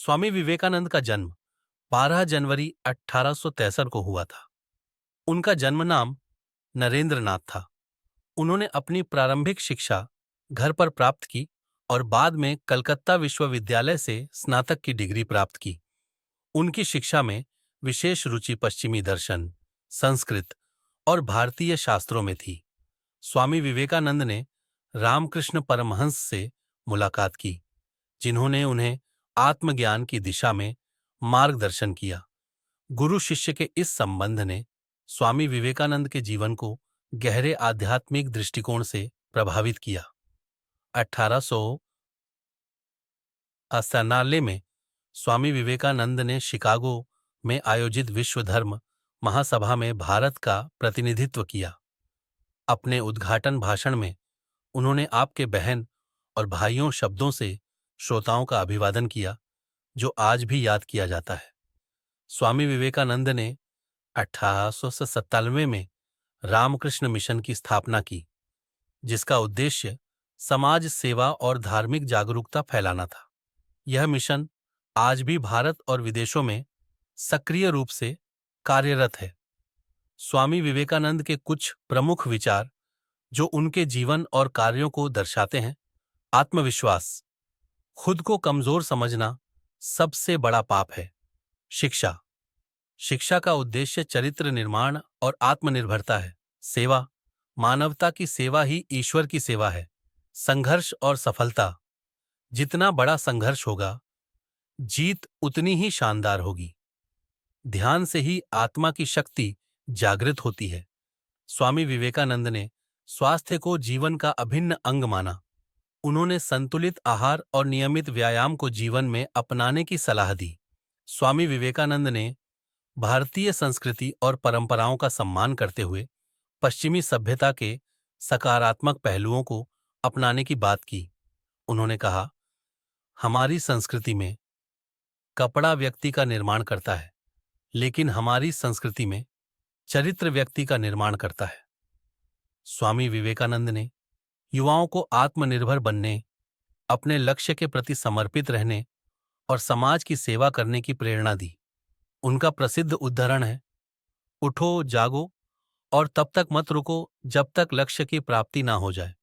स्वामी विवेकानंद का जन्म 12 जनवरी 1863 को हुआ था। उनका जन्म नाम नरेंद्र नाथ था। उन्होंने अपनी प्रारंभिक शिक्षा घर पर प्राप्त की और बाद में कलकत्ता विश्वविद्यालय से स्नातक की डिग्री प्राप्त की। उनकी शिक्षा में विशेष रुचि पश्चिमी दर्शन, संस्कृत और भारतीय शास्त्रों में थी। स्वामी विवेकानंद ने रामकृष्ण परमहंस से मुलाकात की, जिन्होंने उन्हें आत्मज्ञान की दिशा में मार्गदर्शन किया। गुरु शिष्य के इस संबंध ने स्वामी विवेकानंद के जीवन को गहरे आध्यात्मिक दृष्टिकोण से प्रभावित किया। 1898 में स्वामी विवेकानंद ने शिकागो में आयोजित विश्व धर्म महासभा में भारत का प्रतिनिधित्व किया। अपने उद्घाटन भाषण में उन्होंने आपके बहन और भाइयों शब्दों से श्रोताओं का अभिवादन किया, जो आज भी याद किया जाता है। स्वामी विवेकानंद ने 1897 में रामकृष्ण मिशन की स्थापना की, जिसका उद्देश्य समाज सेवा और धार्मिक जागरूकता फैलाना था। यह मिशन आज भी भारत और विदेशों में सक्रिय रूप से कार्यरत है। स्वामी विवेकानंद के कुछ प्रमुख विचार जो उनके जीवन और कार्यों को दर्शाते हैं: आत्मविश्वास, खुद को कमजोर समझना सबसे बड़ा पाप है। शिक्षा, शिक्षा का उद्देश्य चरित्र निर्माण और आत्मनिर्भरता है। सेवा, मानवता की सेवा ही ईश्वर की सेवा है। संघर्ष और सफलता, जितना बड़ा संघर्ष होगा, जीत उतनी ही शानदार होगी। ध्यान से ही आत्मा की शक्ति जागृत होती है। स्वामी विवेकानंद ने स्वास्थ्य को जीवन का अभिन्न अंग माना। उन्होंने संतुलित आहार और नियमित व्यायाम को जीवन में अपनाने की सलाह दी। स्वामी विवेकानंद ने भारतीय संस्कृति और परंपराओं का सम्मान करते हुए पश्चिमी सभ्यता के सकारात्मक पहलुओं को अपनाने की बात की। उन्होंने कहा, हमारी संस्कृति में कपड़ा व्यक्ति का निर्माण करता है, लेकिन हमारी संस्कृति में चरित्र व्यक्ति का निर्माण करता है। स्वामी विवेकानंद ने युवाओं को आत्मनिर्भर बनने, अपने लक्ष्य के प्रति समर्पित रहने और समाज की सेवा करने की प्रेरणा दी। उनका प्रसिद्ध उद्धरण है, उठो, जागो और तब तक मत रुको जब तक लक्ष्य की प्राप्ति ना हो जाए।